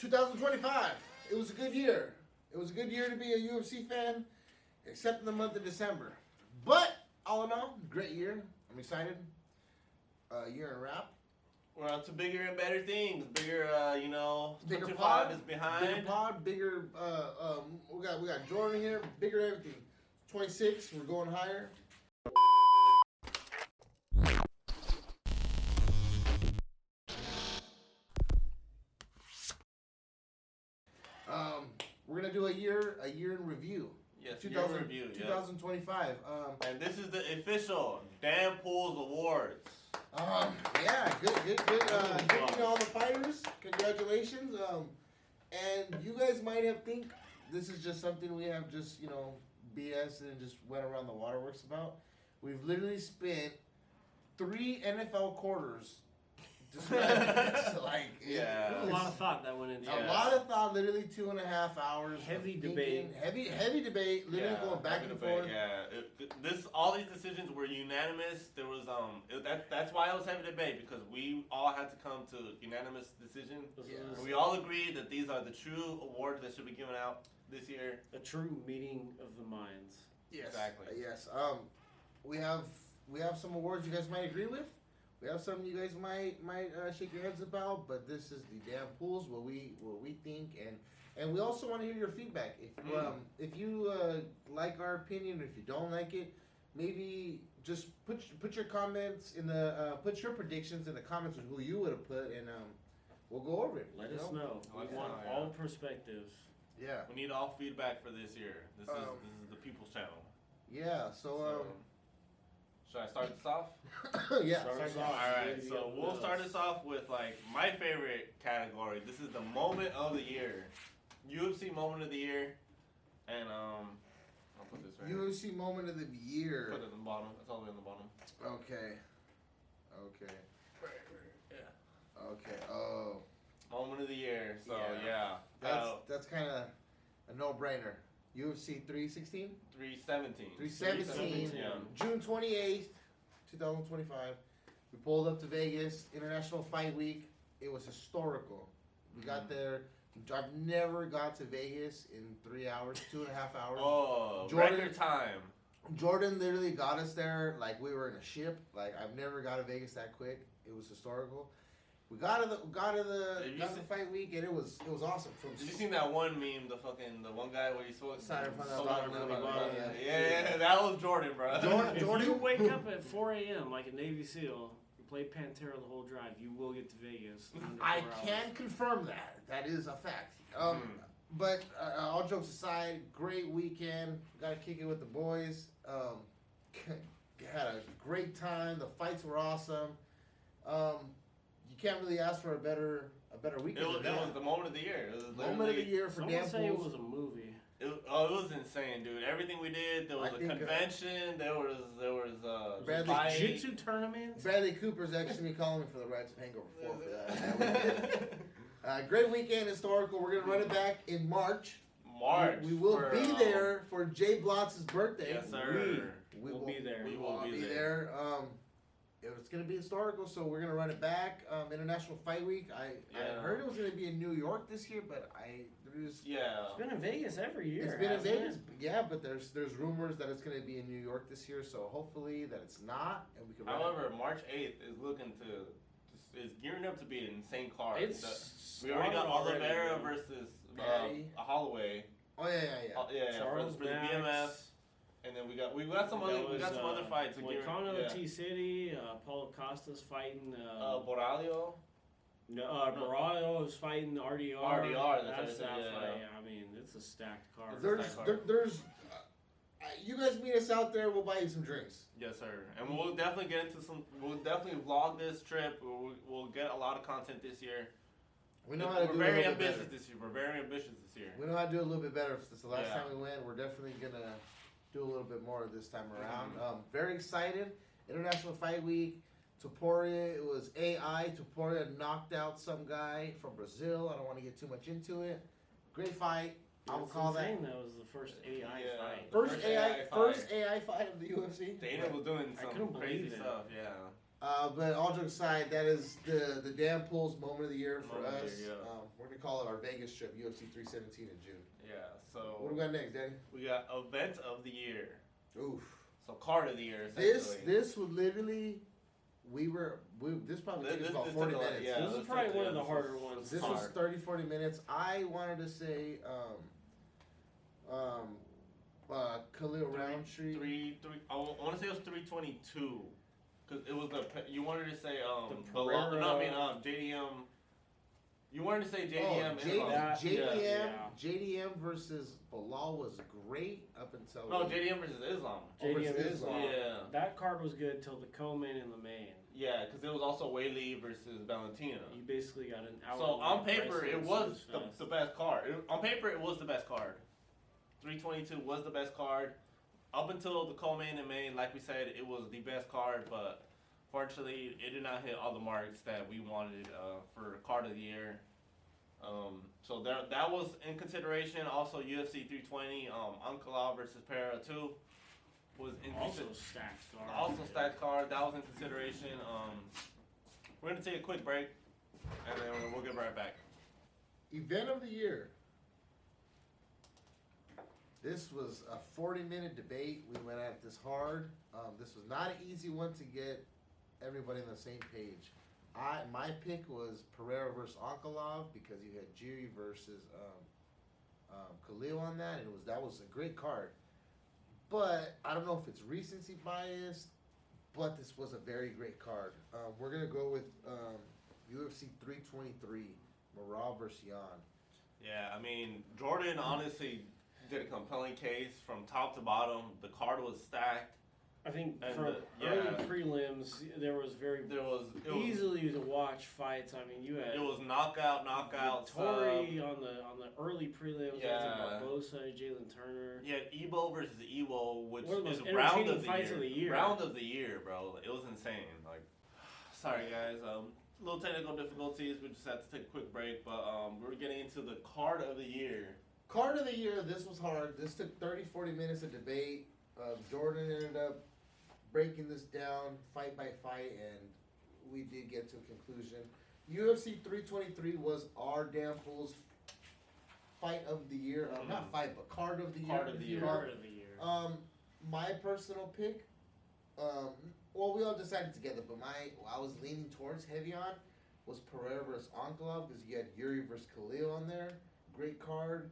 2025. It was a good year. It was a good year to be a UFC fan, except in the month of December. But all in all, great year. I'm excited. Year in wrap. We're on to bigger and better things. Bigger, Bigger 25 pod is behind. Bigger pod, bigger. We got Jordan here. Bigger everything. 26. We're going higher. We're gonna do a year in review. Yes, 2000, year review. 2025. And this is the official DamPulls Awards. Yeah, good. Good all the fighters. Congratulations. And you guys might have think this is just something we have just BS and just went around the waterworks about. We've literally spent 3 NFL quarters. Yeah, a lot of thought that went into it. A lot of thought, literally 2.5 hours. Heavy debate. Heavy debate, literally going back and forth. Yeah, all these decisions were unanimous. There was that's why it was heavy debate, because we all had to come to unanimous decision. Yeah. We all agreed that these are the true awards that should be given out this year. A true meeting of the minds. Yes, exactly. Yes. We have some awards you guys might agree with. We have some you guys might shake your heads about, but this is the DamPulls, what we think, and we also want to hear your feedback. If you like our opinion, if you don't like it, maybe just put your comments in the put your predictions in the comments of who you would have put, and we'll go over it. Let us know. We want all perspectives. Yeah. We need all feedback for this year. This is the People's Channel. Yeah. So should I start this off? Yeah. Start us off. All right. So we'll start this off with my favorite category. This is the moment of the year, UFC moment of the year, and I'll put this right UFC here. moment of the year. Put it in the bottom. It's all the way in the bottom. Okay. Right. Yeah. Okay. Oh. Moment of the year. So yeah. That's kind of a no-brainer. UFC 316? 317. 317. Yeah. June 28th, 2025. We pulled up to Vegas, International Fight Week. It was historical. We got there. I've never got to Vegas in 3 hours, 2.5 hours. Oh, record time. Jordan literally got us there like we were in a ship. Like, I've never got to Vegas that quick. It was historical. We got to the fight week, and it was awesome. Did you seen that one meme? The one guy where he's so excited for that. Yeah, that was Jordan, bro. Jordan, if you wake up at 4 a.m. like a Navy SEAL, you play Pantera the whole drive, you will get to Vegas. I can confirm that. That is a fact. But all jokes aside, great weekend. Got to kick it with the boys. Had a great time. The fights were awesome. You can't really ask for a better weekend. It was the moment of the year. It was moment of the year for DamPulls. Say it was a movie. It was insane, dude. Everything we did. There was a convention. There was jiu-jitsu tournaments. Bradley Cooper's actually calling me for the Rights of Hangover 4 for that. Great weekend, historical. We're gonna run it back in March. We will be there for Jay Blotz's birthday. Yes, sir. We will be there. We will be there. It's going to be historical, so we're going to run it back. International Fight Week. I heard it was going to be in New York this year, but it's been in Vegas every year. It's been in Vegas, yeah, but there's rumors that it's going to be in New York this year, so hopefully that it's not, and we can. However, March 8th is gearing up to be an insane card. We already got Oliveira versus Holloway. Oh yeah. Charles for the BMF. And then we got some other fights. Moicano, T-City, Paulo Costa's fighting. Borralho. No, Borralho is fighting RDR. That's that fight. Yeah, I mean, it's a stacked card. There's you guys meet us out there. We'll buy you some drinks. Yes, sir. And we'll definitely get into We'll definitely vlog this trip. We'll get a lot of content this year. We know how to do We're very ambitious this year. We're very ambitious this year. We know how to do a little bit better. Since the last time we went, we're definitely gonna do a little bit more this time around. Very excited. International Fight Week. Topuria, it was AI. Topuria knocked out some guy from Brazil. I don't want to get too much into it. Great fight. I would call that. That was the first AI fight. First AI fight of the UFC. Dana was doing some crazy stuff. Yeah. But all jokes aside, that is the DamPulls moment of the year for us. We're gonna call it our Vegas trip, UFC 317 in June. Yeah. What do So we got next, Danny? we got event of the year. Oof. So card of the year. This would literally, this probably took us about 40 minutes. Yeah, this is probably one of the harder ones. This was 30, 40 minutes. I wanted to say, Khalil Roundtree. I want to say it was 322, because it was you wanted to say Pereira. JDM. You wanted to say JDM. JDM versus Bilal was great up until JDM versus Islam. JDM Islam. Yeah. That card was good till the co-main and the main. Yeah, because it was also Whaley versus Valentina. You basically got an hour. So on paper, it was the best card. On paper, it was the best card. 322 was the best card. Up until the co-main and main, like we said, it was the best card, but fortunately, it did not hit all the marks that we wanted for card of the year. So that was in consideration. Also, UFC 320, Ankalaev versus Pereira 2 was in also stacked card. Also stacked card. That was in consideration. We're gonna take a quick break, and then we'll get right back. Event of the year. This was a 40-minute debate. We went at this hard. This was not an easy one to get everybody on the same page. My pick was Pereira versus Ankalaev because you had Jiri versus Khalil on that, and that was a great card. But I don't know if it's recency bias, but this was a very great card. We're gonna go with UFC 323, Marab versus Jan. Yeah, I mean Jordan honestly did a compelling case from top to bottom. The card was stacked. I think from early prelims, there was easily to watch fights. I mean, you had it was knockout. Tori on the early prelims. Yeah, Barbosa, Jalen Turner. You had Ebo versus Evo, which is round of the year. Round of the year, bro. It was insane. Like, sorry guys, little technical difficulties. We just had to take a quick break, but we're getting into the card of the year. Card of the year. This was hard. This took 30, 40 minutes of debate. Jordan ended up breaking this down fight by fight, and we did get to a conclusion. UFC 323 was our DamPulls fight of the year. Not fight, but card of the year. Card of the year. My personal pick, well, we all decided together, but I was leaning towards heavy on was Pereira versus Ankalaev because you had Yuri versus Khalil on there. Great card.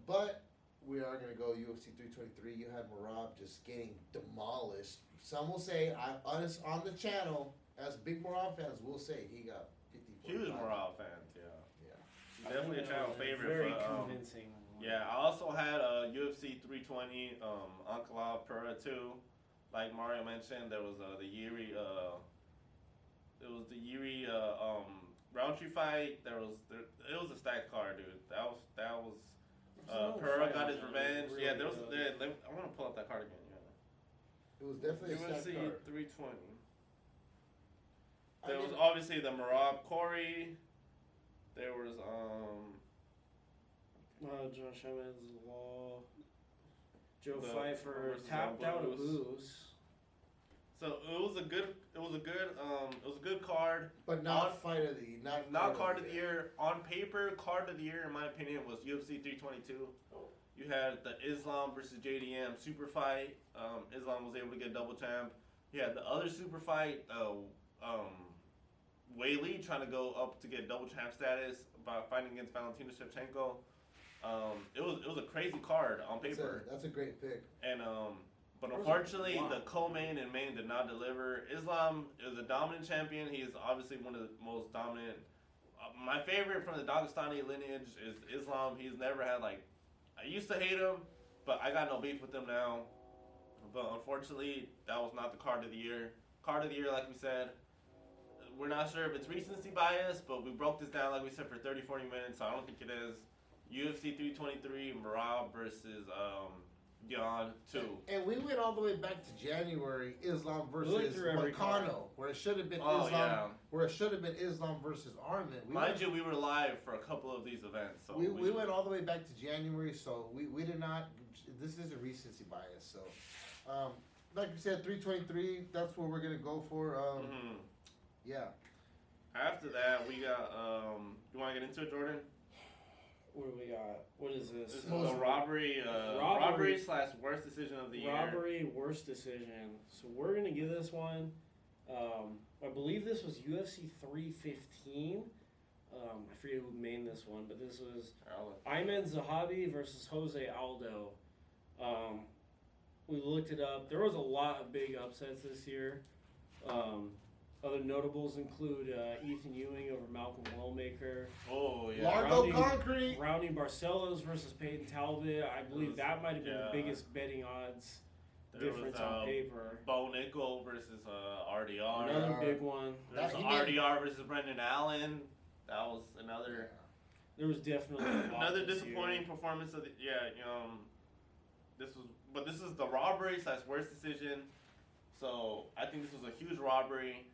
But we are going to go UFC 323. You had Marab just getting demolished. Some will say, us on the channel, as big Marab fans, will say he got 50. Huge Marab fans, yeah. Definitely a channel favorite. Very convincing. Yeah, I also had UFC 320, Ankalaev Pereira 2. Like Mario mentioned, there was the Yuri, Roundtree fight. It was a stacked card, dude. That was. Pereira got his revenge. Really I want to pull up that card again. Yeah. It was definitely a stacked card. 320. There was obviously the Marab Corey. There was Josh Emmons Law. Joe Pfeiffer tapped out of booze. So it was a good card. But not fight of the year. Not card of the year. On paper, card of the year, in my opinion, was UFC 322. You had the Islam versus JDM super fight. Islam was able to get double champ. You had the other super fight, Whaley trying to go up to get double champ status by fighting against Valentina Shevchenko. It was a crazy card on paper. That's a great pick. And but unfortunately, the co-main and main did not deliver. Islam is a dominant champion. He is obviously one of the most dominant. My favorite from the Dagestani lineage is Islam. He's never had I used to hate him, but I got no beef with him now. But unfortunately, that was not the card of the year. Card of the year, like we said, we're not sure if it's recency bias, but we broke this down, like we said, for 30, 40 minutes, so I don't think it is. UFC 323, Marab versus Jan 2. And we went all the way back to January, Islam versus Moicano, where it should have been where it should have been Islam versus Armin. Mind you, we were live for a couple of these events. So we went all the way back to January, so we did not. This is a recency bias. So, like we said, 323. That's what we're gonna go for. Yeah. After that, we got. You want to get into it, Jordan? What do we got? What is this? This is a robbery. Robbery / worst decision of the year. Robbery, worst decision. So we're gonna give this one. I believe this was UFC 315. I forget who made this one, but this was Ayman Zahabi versus Jose Aldo. We looked it up. There was a lot of big upsets this year. Other notables include Ethan Ewing over Malcolm Wellmaker. Oh, yeah. Largo Concrete. Roundy Barcelos versus Peyton Talbot. I believe that might have been the biggest betting odds difference on paper. Bo Nickel versus RDR. Another big one. There's RDR versus Brendan Allen. That was another. There was definitely another disappointing performance of the This is the robbery / worst decision. So I think this was a huge robbery.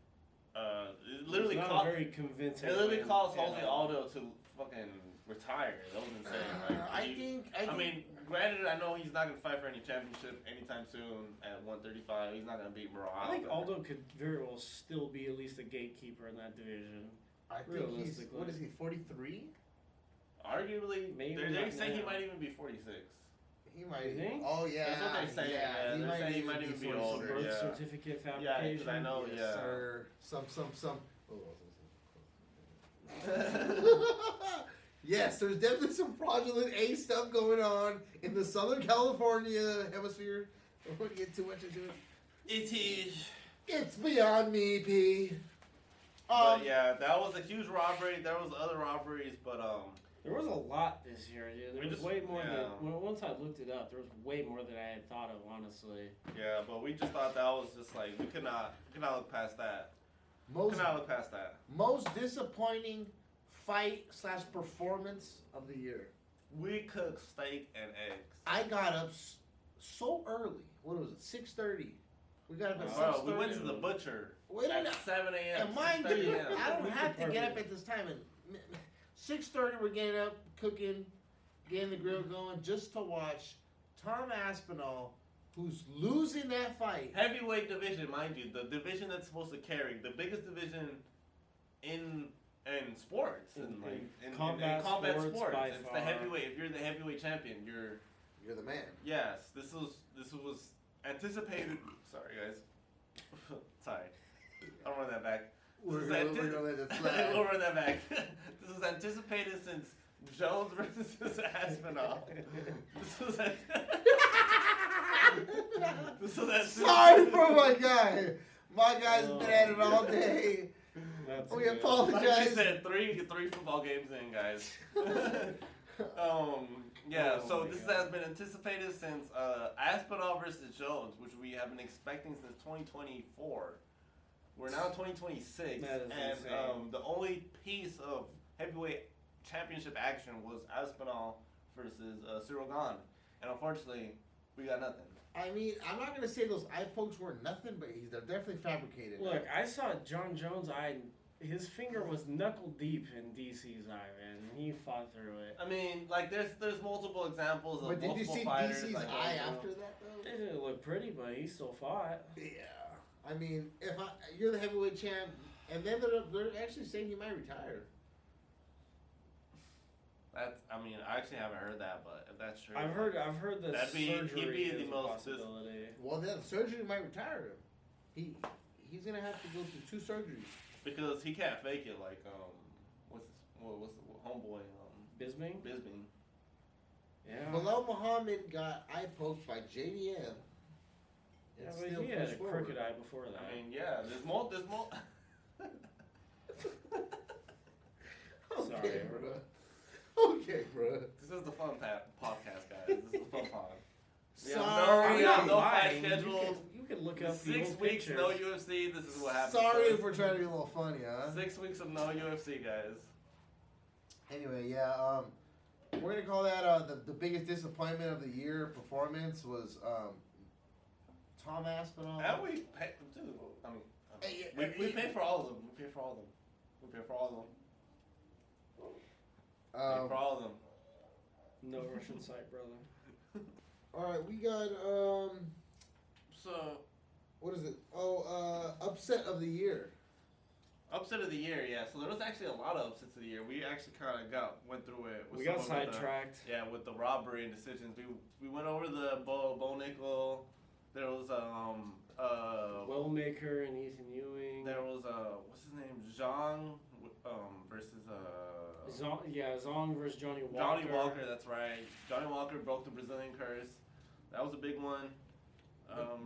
It literally not very convincing. It literally caused Jose Aldo to fucking retire. That was insane. Like, I mean, granted, I know he's not gonna fight for any championship anytime soon at 135. He's not gonna beat Morales. I think Aldo could very well still be at least a gatekeeper in that division. I think he's, what is he, 43? Arguably, maybe they say he might even be 46. He might. You think? Oh yeah. That's what they say. Yeah, they say he might even be older. Birth certificate fabrication. Yeah, because I know. Yes, yeah. Sir. Some. Yes, there's definitely some fraudulent A stuff going on in the Southern California hemisphere. I don't want to get too much into it. It is. It's beyond me, P. But yeah, that was a huge robbery. There was other robberies, but there was a lot this year, dude. There was way more than once I looked it up. There was way more than I had thought of, honestly. Yeah, but we just thought that was just like we could not look past that. Most disappointing fight / performance of the year. We cooked steak and eggs. I got up so early. What was it? 6:30. We got up at 6:30. We went to the butcher at 7 a.m. And mind you, I don't have to get up at this time. And 6:30, we're getting up, cooking, getting the grill going, just to watch Tom Aspinall, who's losing that fight. Heavyweight division, mind you, the division that's supposed to carry the biggest division in sports, in combat sports. It's the heavyweight. If you're the heavyweight champion, you're the man. Yes, this was anticipated. Sorry, guys. Sorry, I'll run that back. We're gonna let it slide. We'll run that back. This was anticipated since Jones versus Aspinall. Sorry for my guy. My guy's been at it all day. We apologize. Like you said, three football games in, guys. So this has been anticipated since Aspinall versus Jones, which we have been expecting since 2024. We're now 2026, and the only piece of heavyweight championship action was Aspinall versus Cyril Gane, and unfortunately, we got nothing. I mean, I'm not gonna say those eye pokes were nothing, but they're definitely fabricated. Look, I saw John Jones' eye. His finger was knuckle deep in DC's eye, man, and he fought through it. I mean, like there's multiple examples of multiple fighters. But did you see DC's eye after that though? It didn't look pretty, but he still fought. Yeah. I mean, you're the heavyweight champ, and then they're actually saying he might retire. I actually haven't heard that, but if that's true, I've heard that surgery is a possibility. Well, then surgery might retire him. He's gonna have to go through 2 surgeries because he can't fake it. Like what's the homeboy Bisping? Yeah. Bilal Muhammad got eye poked by JDM. Yeah, but he had a crooked eye before that. I mean, yeah, there's more. Okay, bro. Okay, bro. This is the fun podcast, guys. This is the fun pod. Sorry, we have no fight scheduled. You can look up 6 weeks, no UFC. This is what happens. Sorry if we're trying to be a little funny, huh? 6 weeks of no UFC, guys. Anyway, yeah, we're gonna call that the biggest disappointment of the year performance was Tom Aspinall. And we pay, dude. I mean, we pay for all of them. We pay for all of them. We pay for all of them. For all of them. No Russian site, brother. All right, we got So, what is it? Oh, upset of the year. Upset of the year, yeah. So there was actually a lot of upsets of the year. We actually kind of went through it. With we got sidetracked. With the robbery and decisions. We went over the Bo Nickel. There was Wellmaker and Ethan Ewing. There was what's his name, Zhang versus Zhang versus Johnny Walker. Johnny Walker, that's right. Johnny Walker broke the Brazilian curse. That was a big one.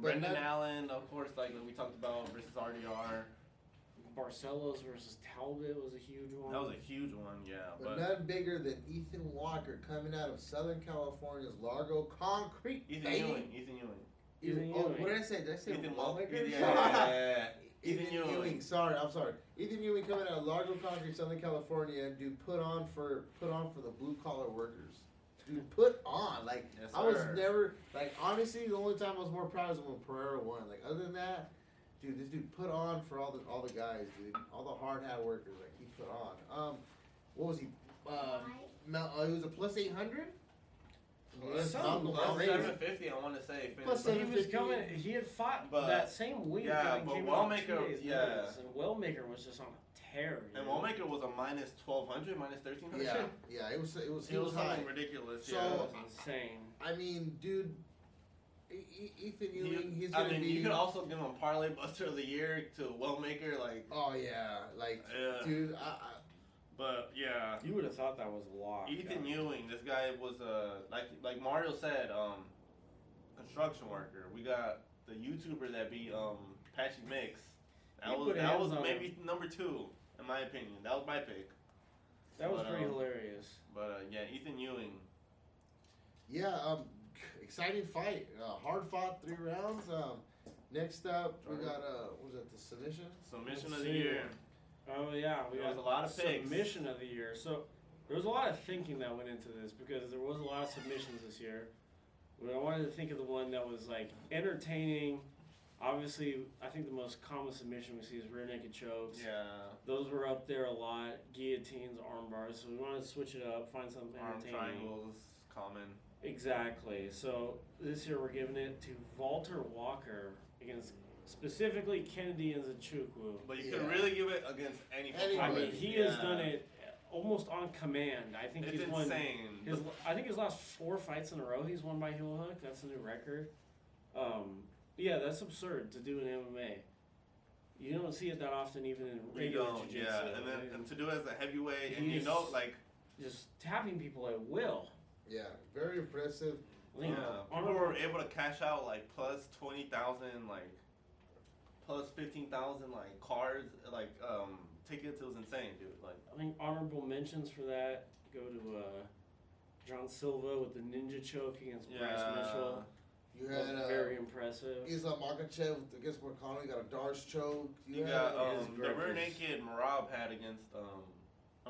Brendan Allen, of course, like we talked about, versus RDR. Barcelos versus Talbot was a huge one. That was a huge one, yeah. But none bigger than Ethan Walker coming out of Southern California's Largo Concrete. Ethan Ewing. What did I say? Did I say Ethan Walker? Yeah. Ethan Ewing. Sorry, I'm sorry. Ethan Ewing coming out of Largo Concrete, Southern California, dude, put on for the blue collar workers. Dude, put on. Like, yes, I was never, like, honestly, the only time I was more proud was when Pereira won. Like, other than that, dude, this dude put on for all the guys, dude. All the hard hat workers, like, he put on. What was he? It was a plus 800? Plus 750, I want to say. Plus he was coming. He had fought that same week. Yeah, but Wellmaker, and Wellmaker was just on a tear. And Wellmaker was a minus 1200, minus 1300. Yeah, it was something high. Ridiculous. So, yeah, it was insane. I mean, dude, Ethan Ewing, he's gonna be. You could also give him a parlay buster of the year to Wellmaker, like. Oh yeah, like, dude, But yeah, you would have thought that was a lot. Ethan Ewing, this guy was like Mario said, construction worker. We got the YouTuber that beat Patchy Mix. That was maybe number 2 in my opinion. That was my pick. That was pretty hilarious. But yeah, Ethan Ewing. Yeah, exciting fight. Hard fought 3 rounds. Next up, we got what was that? The submission? Submission of the year. Oh yeah, we got a lot of picks. Submission of the year. So there was a lot of thinking that went into this because there was a lot of submissions this year. But I wanted to think of the one that was like entertaining. Obviously, I think the most common submission we see is rear naked chokes. Yeah. Those were up there a lot. Guillotines, arm bars. So we wanted to switch it up, find something entertaining. Arm triangles, common. Exactly. So this year we're giving it to Walter Walker against specifically Kennedy and Nzechukwu. But you could really give it against anybody. I mean, he has done it almost on command. I think it's he's won. Insane. I think his last 4 fights in a row he's won by heel hook. That's a new record. Yeah, that's absurd to do in MMA. You don't see it that often, even in regular jiu-jitsu. Yeah, and to do it as a heavyweight, and just tapping people at will. Yeah, very impressive. People were able to cash out like plus 20,000, like plus 15,000, like cards, like tickets. It was insane, dude. Like, I think honorable mentions for that go to John Silva with the ninja choke against Bryce Mitchell. You had very impressive. Islam Makhachev against Morcano. You got a Darce choke. You got the rear naked Marab had against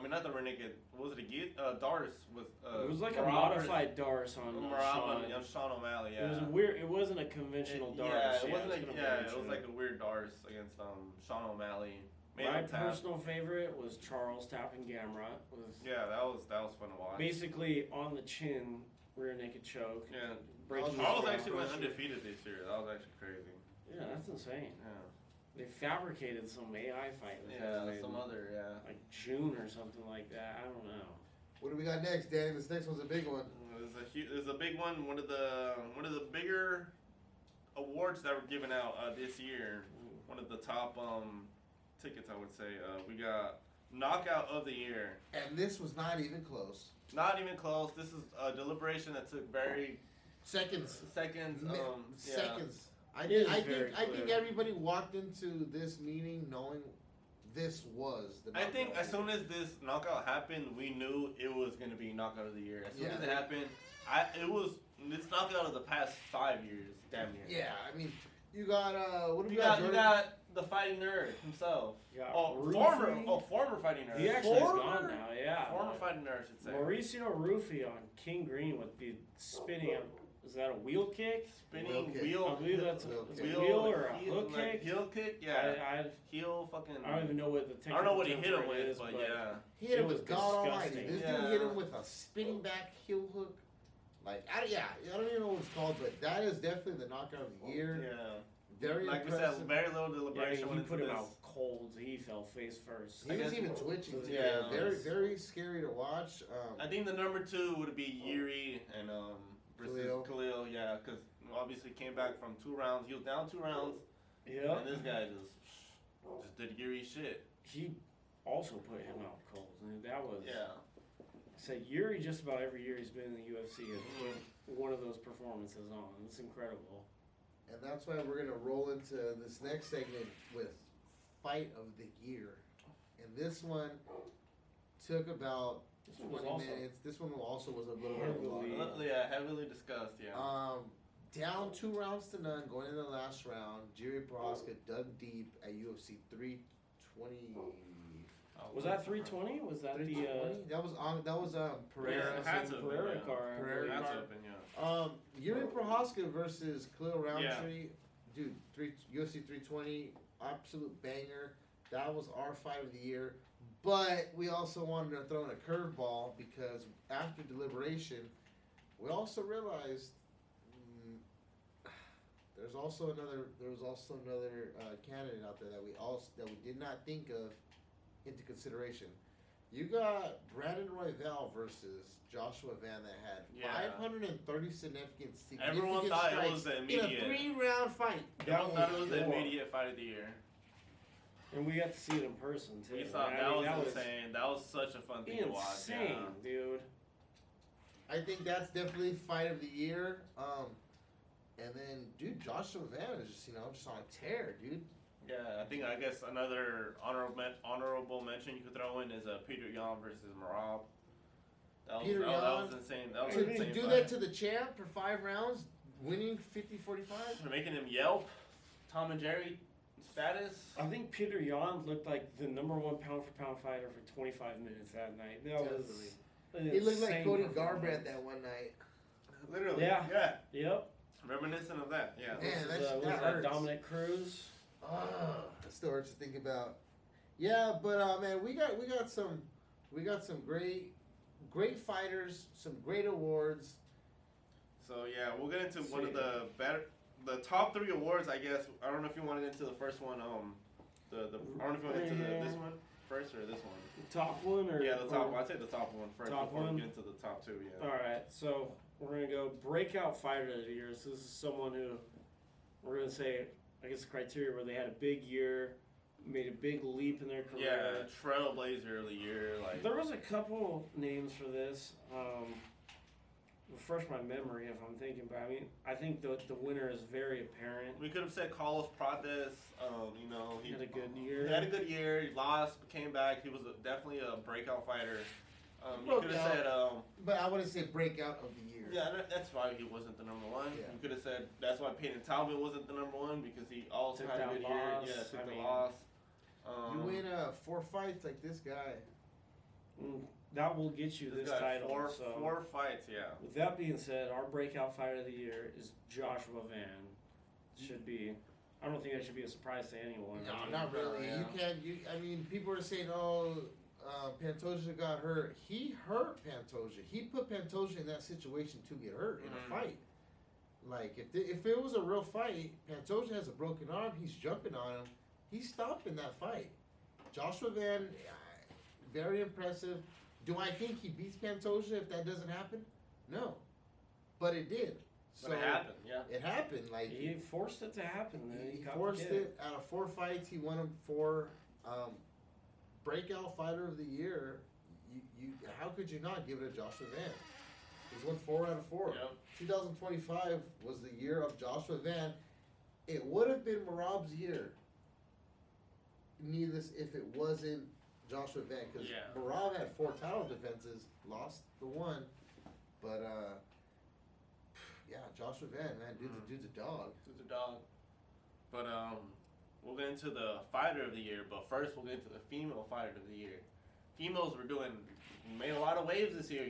not the rear naked. Was it a Darce with? It was like a modified Darce on Sean O'Malley. Yeah. It was weird. It wasn't a conventional Darce. Yeah, it wasn't. It was like a weird Darce against Sean O'Malley. My personal favorite was Charles tapping Gamrot. That was fun to watch. Basically on the chin, rear naked choke. Yeah. Charles actually went undefeated this year. That was actually crazy. Yeah, that's insane. Yeah. They fabricated some AI fight with like June or something like that. I don't know. What do we got next, Danny? This next one's a big one. There's a big one. One of the bigger awards that were given out this year. One of the top tickets, I would say. We got Knockout of the Year. And this was not even close. Not even close. This is a deliberation that took seconds. Seconds. I think everybody walked into this meeting knowing this was the knockout. I think as soon as this knockout happened, we knew it was going to be knockout of the year. As soon as it happened, it was this knockout of the past 5 years, damn near. Yeah, I mean, you got what do you got? You got the fighting nerd himself. Former fighting nerd. He actually is gone now. Yeah, former fighting nerd, I should say. Mauricio Ruffi on King Green with the spinning. Is that a wheel kick? Spinning wheel. I believe that's a wheel or a hook kick. Heel kick, yeah. Heel fucking. I don't even know what the technical. I don't know what he hit him with, is, but yeah. He hit him with God Almighty. This dude hit him with a spinning back heel hook. Like, I don't even know what it's called, but that is definitely the knockout of the year. Yeah. Very like impressive. we said, very little deliberation. Yeah, went he put into him this. out cold. He fell face first. He was even twitching too. Yeah, very, it's- very scary to watch. I think the number 2 would be Yuri and versus Khalil. Yeah, because obviously came back from 2 rounds. He was down 2 rounds. Yeah. And this guy just did Yuri shit. He also put him out cold. And that was. Yeah. Said Yuri just about every year he's been in the UFC has put one of those performances on. It's incredible. And that's why we're gonna roll into this next segment with Fight of the Year. And this one took about This one was 20 also minutes. This one also was a little bit heavily- long. Yeah, heavily discussed. Yeah. Down 2 rounds to none, going into the last round. Jiri Prohaska dug deep at UFC 320. Was that 320? Was that 320? That was Pereira. Yeah, it had to have been, Pereira yeah. card. Pereira That's card. open, yeah. Yuri Prohaska versus Khalil Roundtree. Dude, UFC 320, absolute banger. That was our fight of the year. But we also wanted to throw in a curveball because after deliberation, we also realized there was also another candidate out there that we did not think of into consideration. You got Brandon Royval versus Joshua Van that had 530 significant Everyone thought strikes it was the in immediate. a 3-round fight. Everyone thought it was the immediate fight of the year. And we got to see it in person too. We thought that was insane. That was such a fun thing to watch. Insane, dude. I think that's definitely fight of the year. And then, dude, Joshua Van is just on a tear, dude. Yeah, I guess another honorable mention you could throw in is Peter Yan versus Marab. That was insane. That was an insane To do fight. that to the champ for 5 rounds, winning 50-45. They're making him yelp. Tom and Jerry status. I think Peter Yan looked like the #1 pound-for-pound fighter for 25 minutes that night. That was He looked like insane Cody performance. Garbrandt that one night. Literally. Yeah. Yeah. Yep. Reminiscent of that. Yeah. Man, Was that that hurts. Dominic Cruz? It still hurts to think about. Yeah, but man, we got some great fighters, some great awards. So yeah, we'll get into one of the top 3 awards. I guess I don't know if you want to get into the first one. I don't know if you want to get into this one first or this one. The top one or Yeah, the top one. I'd say the top one first Top before one? we get into the top 2. Yeah. All right, so we're gonna go Breakout Fighter of the year. So this is someone who we're gonna say, I guess, the criteria where they had a big year, made a big leap in their career. Yeah, trailblazer of the year. Like There was a couple names for this. Refresh my memory if I'm thinking, but I think the winner is very apparent. we could have said Carlos Prates. He Had a good year. He had a good year. He lost, came back. He was definitely a breakout fighter. You Broke could have said. But I wouldn't say breakout of the year. Yeah, that's why he wasn't the number 1. Yeah. You could have said that's why Peyton Talbot wasn't the number 1 because he also Took had a that good loss. year. Yeah, took I the mean, loss. You win 4 fights like this guy. That will get you this got title. 4 fights. Yeah. With that being said, our Breakout Fighter of the year is Joshua Van. Should be. I don't think that should be a surprise to anyone. No, I mean, not really. yeah. You can't. People are saying, Pantoja got hurt. He hurt Pantoja. He put Pantoja in that situation to get hurt in a fight. Like, if it was a real fight, Pantoja has a broken arm, he's jumping on him. He's stopping that fight. Joshua Van, very impressive. Do I think he beats Pantoja if that doesn't happen? No. But it did. But it happened. Yeah. It happened. Like, he forced it to happen. he got forced the kid. it. Out of 4 fights, he won them 4. Breakout Fighter of the Year. You how could you not give it to Joshua Van? He's won 4 out of 4. Yep. 2025 was the year of Joshua Van. It would have been Marab's year. Needless if it wasn't Joshua Van, because Marab had 4 title defenses, lost the 1, but Joshua Van, man, dude's a dog. Dude's a dog. But we'll get into the fighter of the year. But first, we'll get into the female fighter of the year. Females made a lot of waves this year.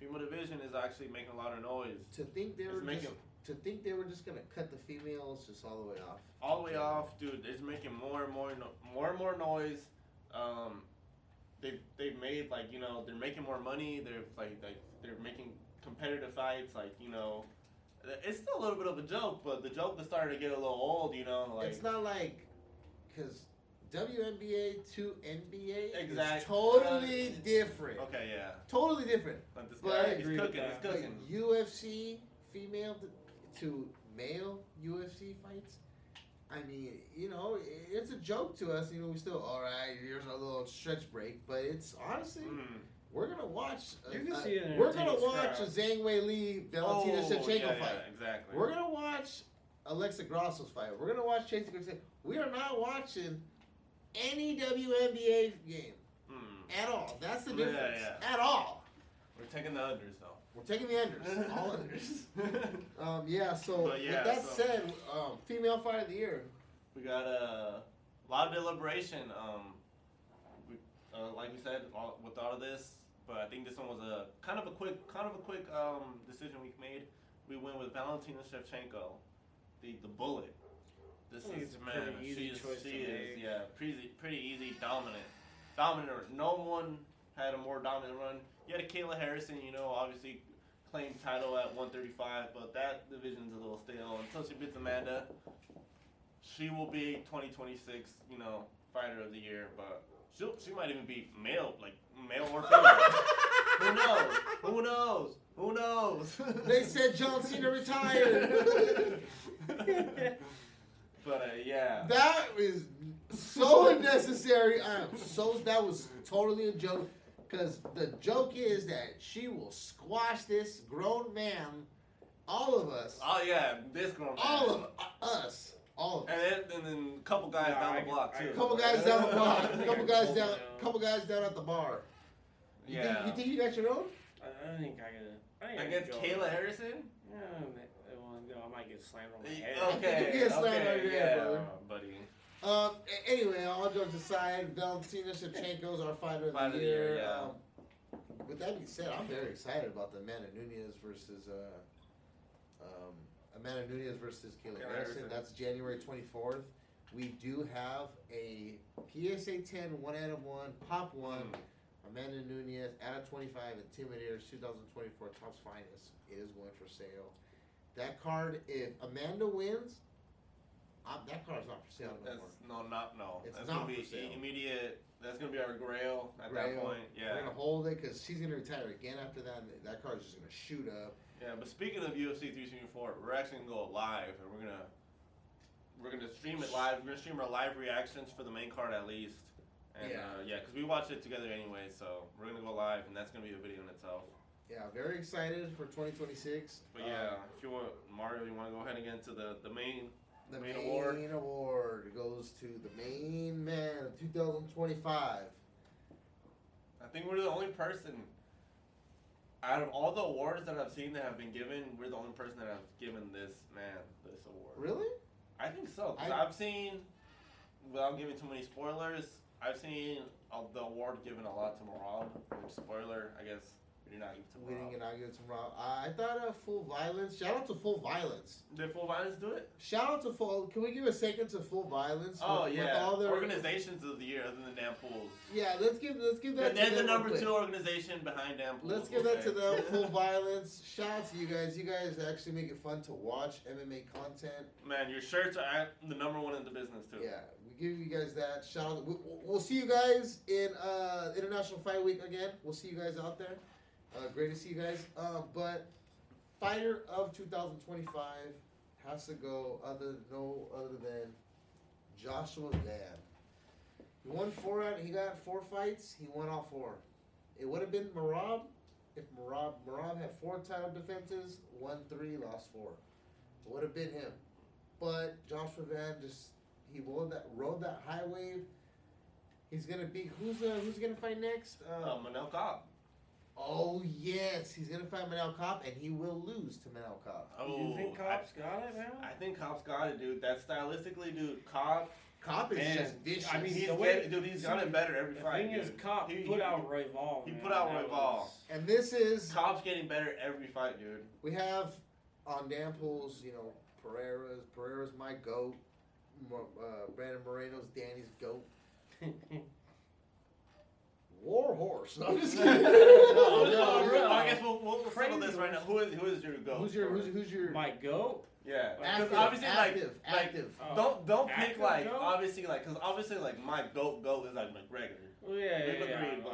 Female division is actually making a lot of noise. To think they were just gonna cut the females just all the way off. All the way off, dude. They're just making more and more noise. They've made they're making more money. They're making competitive fights. It's still a little bit of a joke, but the joke is starting to get a little old, you know. Like, it's not like, because WNBA to NBA exactly. is totally different. Okay, yeah. Totally different. But this But guy, I he's agree with cooking, that. he's cooking. But UFC female to male UFC fights, I mean, you know, it's a joke to us. You know, we still, all right, here's a little stretch break, but it's honestly, we're gonna watch. You can see it in we're gonna watch crowd. a Zhang Wei Li Valentina Shevchenko yeah, fight. Yeah, exactly. We're gonna watch Alexa Grasso's fight. We're gonna watch Chasey Grasson. We are not watching any WNBA game at all. That's the difference. Yeah. At all. We're taking the unders though. We're taking the unders. All unders. Yeah. So But yeah, with that so- said, female fight of the year. We got a lot of deliberation. Like we said, with all of this, but I think this one was a kind of a quick decision we made. We went with Valentina Shevchenko, the bullet. This I think is it's a man, pretty easy choice to make. pretty easy, dominant. No one had a more dominant run. You had a Kayla Harrison, you know, obviously claimed title at 135, but that division's a little stale until she beats Amanda. She will be 2026, you know, fighter of the year, but she might even be male or female. Who knows? They said John Cena retired. But yeah. That is so unnecessary. That was totally a joke. Because the joke is that she will squash this grown man, all of us. Oh yeah, this grown man. All of us. All of us. And then a couple guys down the block too. A couple guys down the block. Couple guys down at the bar. You think you got your own? I think I got Against Kayla Harrison? No, I might get slammed on my head. Okay. You get slammed on your head, brother. Buddy. Anyway, all jokes aside, Valentina Shevchenko's our fighter of the year. With that being said, I'm very excited about the Amanda Nunes versus Kayla Harrison. That's January 24th. We do have a PSA 10 1 out of 1 Pop 1 Amanda Nunes out of 25 Intimidators 2024 Top's Finest. It is going for sale. That card, if Amanda wins, that card's not for sale anymore. It's It's gonna not be for sale. immediate. That's gonna be our grail at that point. Yeah. We're gonna hold it because she's gonna retire again after that. And that card's just gonna shoot up. Yeah, but speaking of UFC 374, we're actually gonna go live, and we're gonna stream it live. We're gonna stream our live reactions for the main card at least. And because we watched it together anyway, so we're gonna go live, and that's gonna be a video in itself. Yeah, very excited for 2026. But if you want, Mario, you want to go ahead and get into the main. The main main award goes to the main man of 2025. I think we're the only person out of all the awards that I've seen that have been given. We're the only person that have given this award. Really? I think so. Because I've seen, without giving too many spoilers, I've seen the award given a lot to Marab. Which spoiler, I guess. We did not give it to Marab. We didn't get it to Rob. I thought Full Violence. Shout out to Full Violence. Did Full Violence do it? Shout out to Full. Can we give a second to Full Violence? With all their organizations of the year other than DamPulls. Yeah, let's give that. But they're the number 2 organization behind DamPulls. Let's give that to them. Full Violence. Shout out to you guys. You guys actually make it fun to watch MMA content. Man, your shirts are at the number 1 in the business too. Yeah, we give you guys that. Shout out. We'll see you guys in International Fight Week again. We'll see you guys out there. Great to see you guys. But fighter of 2025 has to go no other than Joshua Van. He won he got 4 fights. He won all 4. It would have been Marab if Marab had 4 title defenses, won 3, lost 4. It would have been him. But Joshua Van he rode that high wave. He's gonna beat who's gonna fight next? Manel Cobb. Oh yes, he's gonna fight Manel Cobb, and he will lose to Manel Cobb. Oh, you think Cobb's got it, man? I think Cobb's got it, dude. That stylistically, dude, Cobb is just vicious. I mean, he's gotten better every fight. The thing is, Cobb put out Royval. He put out Royval. And this is Cobb's getting better every fight, dude. We have on DamPulls, Pereira's my goat. Brandon Moreno's Danny's goat. War horse. I'm just kidding. No, I guess we'll settle this right now. Who is is your goat? Who's your My goat? Yeah, active, because obviously active. Don't pick Active like goat? obviously like because obviously like my goat is like McGregor. Well, yeah. Agreed,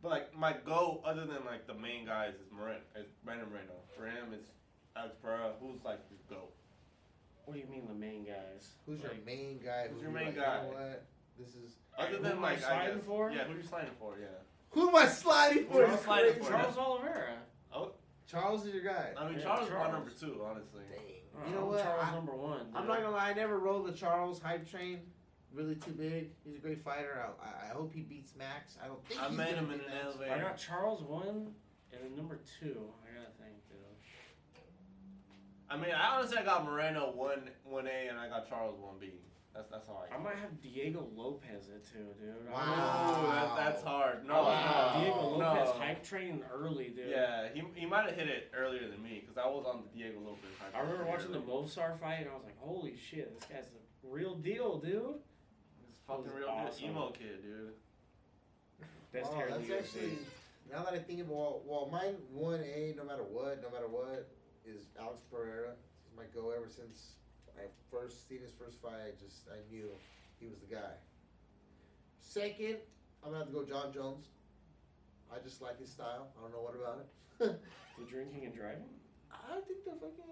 but like my goat other than like the main guys is Brandon Moreno. For him, it's Alex Pereira. Who's like his goat? What do you mean the main guys? Who's your main guy? Who's your main like, guy? You know what? This is Other who than am I like sliding for? Yeah, who you sliding for? Yeah. who am I sliding for? Who I'm sliding for? Charles Oliveira. Oh, Charles is your guy. I mean Yeah, Charles is my Charles. number 2, honestly. Dang. You know what? Charles number 1. Dude. I'm not gonna lie. I never rode the Charles hype train. Really too big. He's a great fighter. I hope he beats Max. I don't think I he's made gonna him in beat an Max. elevator. I got Charles 1 and then number 2. I gotta think, dude. I mean, I honestly got Moreno 1A and I got Charles 1B. That's how I. I might have Diego Lopez at 2, dude. Wow. That's hard. No, Wow. Diego Lopez no. hype train early, dude. Yeah, he might have hit it earlier than me because I was on the Diego Lopez. I remember watching the Mosar fight and I was like, holy shit, this guy's the real deal, dude. This fucking That was real awesome. emo kid, dude. Best Wow, hair in that's the UFC. actually. Now that I think of well, mine 1A, no matter what, is Alex Pereira. He's my go ever since I first seen his first fight. I knew he was the guy. Second, I'm gonna have to go John Jones. I just like his style. I don't know what about it. The drinking and driving? I think the fucking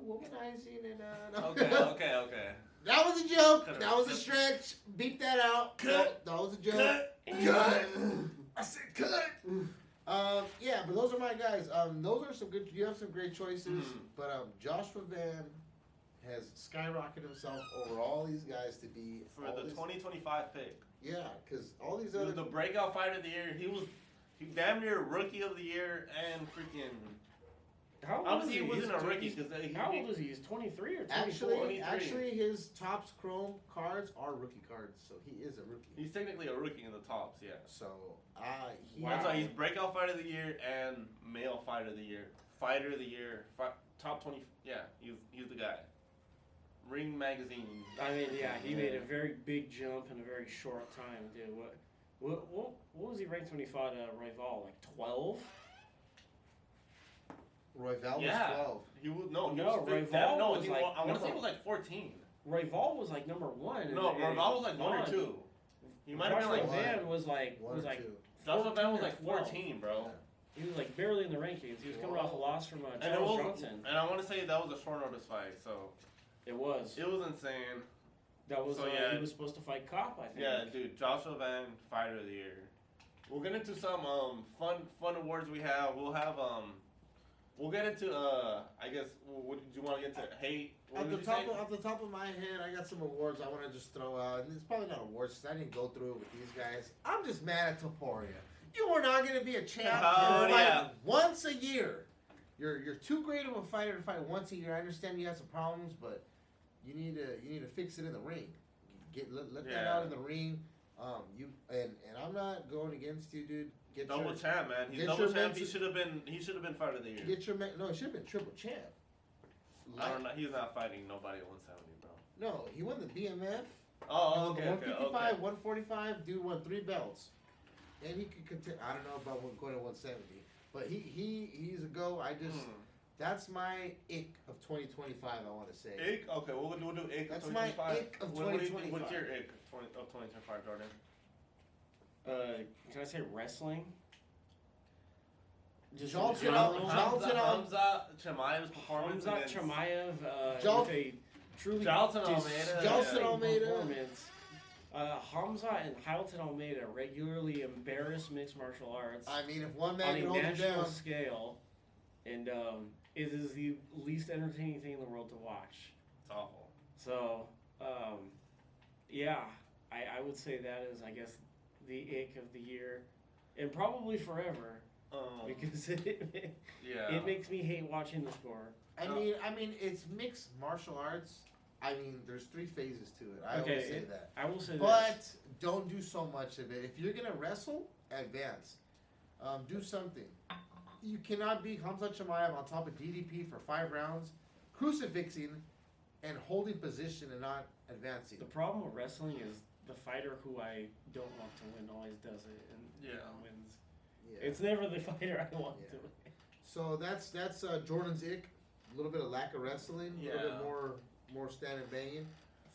womanizing and Okay. That was a joke. Cut it. That was a stretch. Beep that out. Cut. That was a joke. Cut. I said cut. Yeah, but those are my guys. Those are some good. You have some great choices, but Joshua Van has skyrocketed himself over all these guys to be For the 2025 pick. Yeah, because all these He was other the breakout fighter of the year. He damn near rookie of the year and freaking. How old Obviously, is he wasn't a rookie because How old is he? He's 23 or 24? actually his Topps Chrome cards are rookie cards, so he is a rookie. He's technically a rookie in the tops, yeah. So That's why he's breakout fighter of the year and male fighter of the year, top 20. Yeah, he's the guy. Ring Magazine. I mean, yeah, he made a very big jump in a very short time, dude. What was he ranked when he fought Royval? Like 12? Royval was 12. He was Royval was like I want to say it was like 14. Royval was like number 1. No, Royval was like 1 or 2. He might have been like Van was like Joshua Van was like 12. 14, bro. He was like barely in the rankings. He was coming off a loss from Charles Johnson. And I want to say that was a short notice fight, so It was. it was insane. That was So, yeah. he was supposed to fight Cop, I think. Yeah, dude, Joshua Van, fighter of the year. We'll get into some fun awards we have. We'll get into I guess what did you want to get to? Hate. What At did the you say? top of my head, I got some awards I want to just throw out. And it's probably not awards because I didn't go through it with these guys. I'm just mad at Topuria. You are not going to be a champ Oh, to fight yeah. once a year. You're too great of a fighter to fight once a year. I understand you have some problems, but you need to fix it in the ring. Let that out in the ring. And I'm not going against you, dude. Double champ, man. He's double champ. He should have been fighter of the year. No, he should have been triple champ. I don't know. He's not fighting nobody at 170, bro. No, he won the BMF. Oh, okay, 155, 145. Dude won 3 belts, and he could contend. I don't know about going to 170, but he's a go. That's my ick of 2025. I want to say. Ick? Okay, we'll do ick That's of my 2025. ick of What do you 2025. think? What's your ick of 2025, Jordan? Can I say wrestling? Just Jalton in general. Hamza Chimaev's performance. Hamza against- Chimaev Jal- with a truly Jalton Almeida. Jalton disgusting Almeida. performance. Hamza and Jalton Almeida regularly embarrass mixed martial arts I mean, if one on man a can hold you national down, scale, and it is the least entertaining thing in the world to watch. It's awful. So, yeah, I would say that is, I guess, the ick of the year, and probably forever, because it makes me hate watching the sport. I mean, it's mixed martial arts. I mean, there's 3 phases to it. I always say that. I will say But don't do so much of it. If you're gonna wrestle, advance. Do something. You cannot beat Hamza Chimaev on top of DDP for 5 rounds, crucifixing, and holding position and not advancing. the problem with wrestling is the fighter who I don't want to win always does it and wins. Yeah. It's never the fighter I want Yeah. to win. So that's Jordan's ick. A little bit of lack of wrestling. A little bit more standing banging.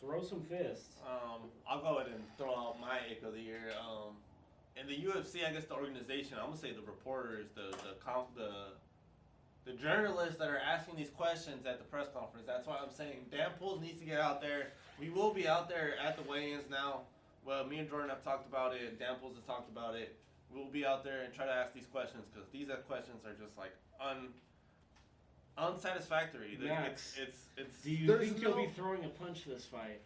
Throw some fists. I'll go ahead and throw out my ick of the year. In the UFC, I guess the organization, I'm gonna say the reporters, the journalists that are asking these questions at the press conference. That's why I'm saying DamPulls needs to get out there. We will be out there at the weigh-ins now. Well, me and Jordan have talked about it. DamPulls has talked about it. We'll be out there and try to ask these questions because these questions are just like unsatisfactory. Max, it's. Do you think you'll be throwing a punch this fight?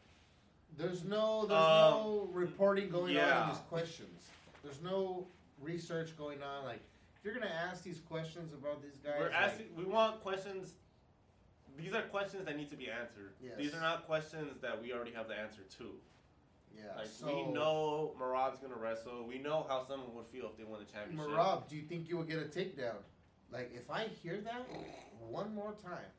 There's no reporting going on in these questions. There's no research going on. Like, if you're gonna ask these questions about these guys, we're asking. We want questions. These are questions that need to be answered. Yes. These are not questions that we already have the answer to. Yeah. Like, so, we know Merab's gonna wrestle. We know how someone would feel if they won the championship. Merab, do you think you will get a takedown? Like, if I hear that one more time,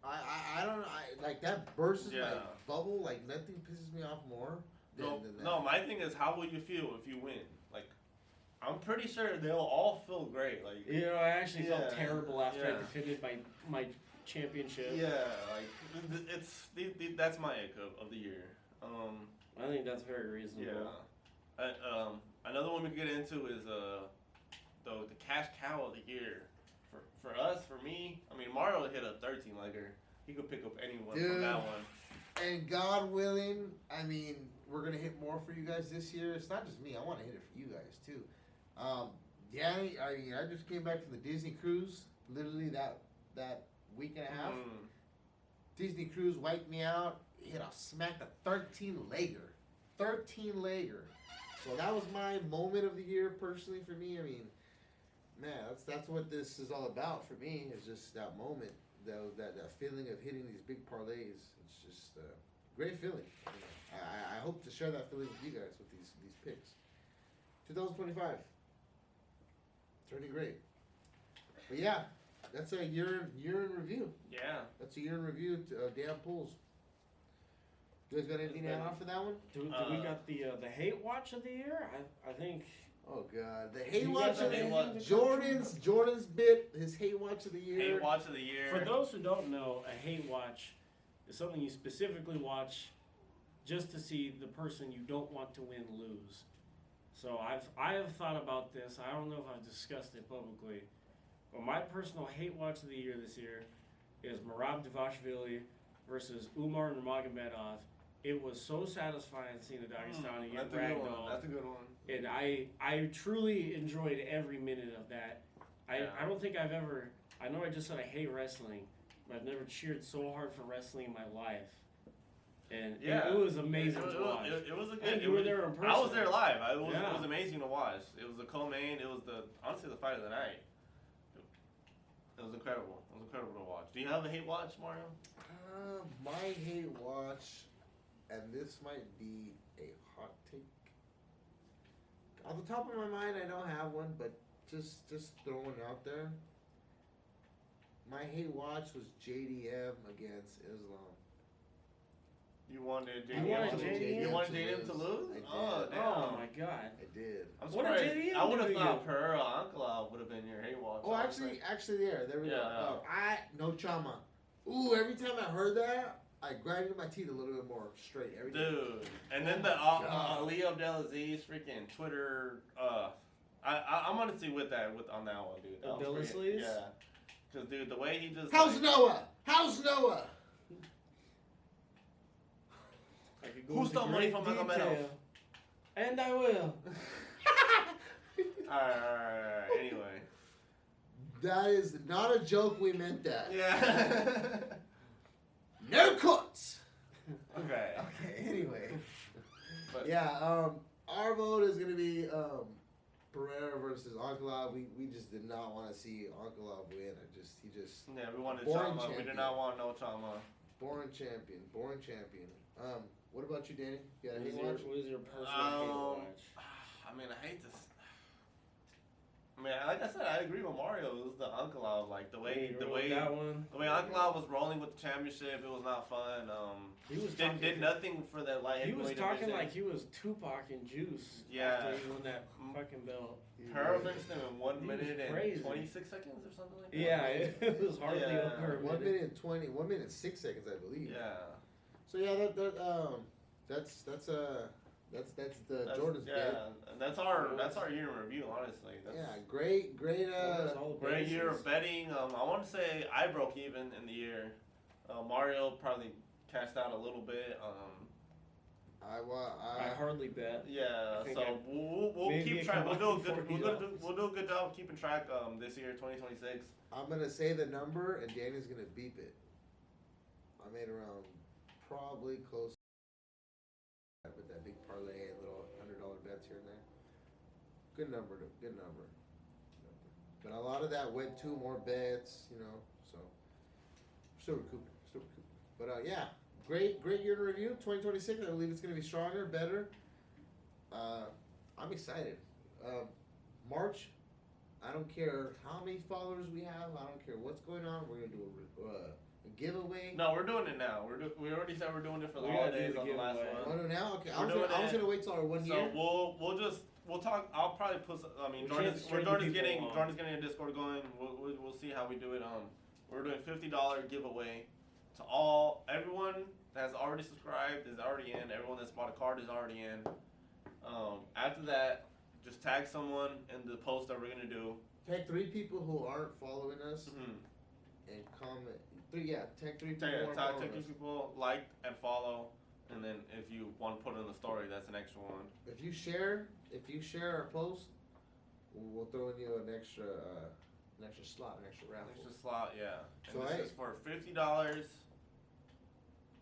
I don't know. Like, that bursts my bubble. Like, nothing pisses me off more than that. No, my thing is, how will you feel if you win? Like, I'm pretty sure they'll all feel great. Like, you know, I actually felt terrible after I defended my championship. Yeah, like that's my ick of the year. I think that's very reasonable. Yeah. Another one we could get into is the cash cow of the year. For us, for me, I mean, Mario hit a 13-legger. He could pick up anyone from that one. And God willing, I mean, we're gonna hit more for you guys this year. It's not just me. I want to hit it for you guys too. Danny, I mean, I just came back from the Disney cruise. Literally that week and a half. Disney cruise wiped me out. Smacked a 13-legger. 13-legger. So that was my moment of the year personally for me. I mean, man, that's what this is all about for me. Is just that moment, that feeling of hitting these big parlays. It's just a great feeling. I hope to share that feeling with you guys with these picks. 2025, turning great. But yeah, that's a year in review. Yeah, that's a year in review. DamPulls. You guys got anything to add on for that one? Do we got the hate watch of the year? I think. Oh God, the hate watch of the year. Jordan's bit, his hate watch of the year. Hate watch of the year. For those who don't know, a hate watch is something you specifically watch just to see the person you don't want to win lose. So I have thought about this. I don't know if I've discussed it publicly, but my personal hate watch of the year this year is Merab Dvalishvili versus Umar Nurmagomedov. It was so satisfying seeing the Dagestani get ragdolled. That's a good one. And I truly enjoyed every minute of that. I don't think I've ever, I know I just said I hate wrestling, but I've never cheered so hard for wrestling in my life. And it was amazing to watch. It was a good. You were there in person. I was there live. It was amazing to watch. It was the co-main. It was honestly the fight of the night. It was incredible. It was incredible to watch. Do you have a hate watch, Mario? My hate watch, and this might be a hot take. On the top of my mind, I don't have one, but just throwing it out there. My hate watch was JDM against Islam. You wanted JDM to lose? I did. Oh, damn. Oh my God! I did. I'm What surprised. did JDM I would have do to thought Pereira Ankalaev would have been your hate watch. Oh, actually, there we go. Yeah. No trauma. Ooh, every time I heard that, I grinded my teeth a little bit more straight. Every time. Dude, and then the Ali Abdelaziz freaking Twitter. I'm honestly with on that one, dude. That was pretty- Yeah, because dude, the way he just. How's Noah? Who stole money from Magomedov? And I will. Alright. Anyway. That is not a joke. We meant that. Yeah. No cuts. Okay. Anyway. But, our vote is gonna be Pereira versus Ankalaev. We just did not want to see Ankalaev win. Yeah, we wanted boring trauma. champion. We did not want no trauma. Boring champion. What about you, Danny? You got a hate What watch? was your personal hate watch? I mean, I hate this. I mean, like I said, I agree with Mario. It was the Uncle like the way that one. The way Uncle was rolling with the championship, it was not fun. He was did nothing for that light He was heavyweight talking division. like he was Tupac and Juice. Yeah. After he won that fucking belt. Pearl finished him in 1 minute and crazy. 26 seconds or something like that. Yeah, it was hardly over a 1 minute and 1 minute and 6 seconds, I believe. Yeah. So yeah, that's the Jordan's bid. And that's our year in review, honestly. Great great year of betting. I want to say I broke even in the year. Mario probably cashed out a little bit. I hardly bet. Yeah, so we'll keep track. We'll do a good job of keeping track this year, 2026. I'm gonna say the number and Danny's gonna beep it. I made around probably close with that big parlay, little $100 bets here and there. Good number. But a lot of that went to more bets, so still recouping. But yeah, great year in review. 2026, I believe it's going to be stronger, better. I'm excited. March, I don't care how many followers we have. I don't care what's going on. We're going to do a giveaway. No, we're doing it now. We already said we're doing it for the holidays on the last one. Oh, no, now? Okay, I was going to wait till our 1 year. So we'll talk. I'll probably put. I mean, Jordan's getting a Discord going. We'll see how we do it. We're doing $50 giveaway to everyone that has already subscribed is already in. Everyone that's bought a card is already in. After that, just tag someone in the post that we're gonna do. Tag 3 people who aren't following us and comment. Tag 3 people. Tag 3 people, like and follow, and then if you want to put it in the story, that's an extra one. If you share our post, we'll throw in you an extra slot, an extra raffle. Extra slot, yeah. And So this is for $50.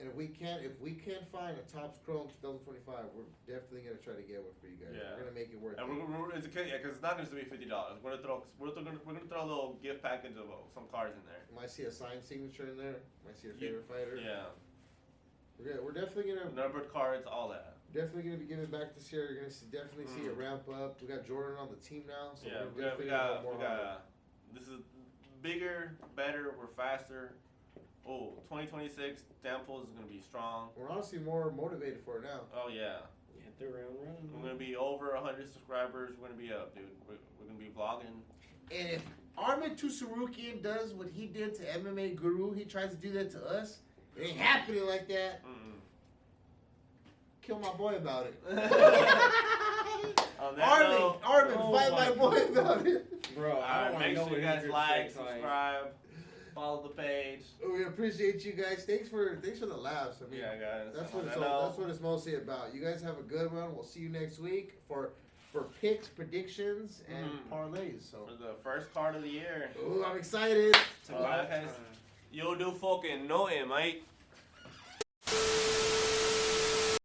And if we can't find a Topps Chrome 2025, we're definitely gonna try to get one for you guys. Yeah. We're gonna make it worth And it. because it's not going to be $50. We're gonna throw a little gift package of some cards in there. You might see a signed signature in there. Might see your favorite fighter. Yeah. We're definitely gonna Numbered cards, all that. be giving back this year. You're gonna definitely see it ramp up. We got Jordan on the team now, so Yeah, we're definitely gonna go more hard. this is bigger, better, we're faster. 2026, DamPulls is going to be strong. We're honestly more motivated for it now. Oh, yeah. Hit the ground running. We're going to be over 100 subscribers. We're going to be up, dude. We're going to be vlogging. And if Armin Tusarukian does what he did to MMA Guru, he tries to do that to us, it ain't happening like that. Kill my boy about it. Armin, fight my boy about it. Bro, make sure you guys like, subscribe, follow the page. We appreciate you guys. Thanks for the laughs. I mean, yeah, guys. That's what it's mostly about. You guys have a good one. We'll see you next week for picks, predictions, and parlays. So for the first card of the year. Ooh, I'm excited. You do fucking know it, mate.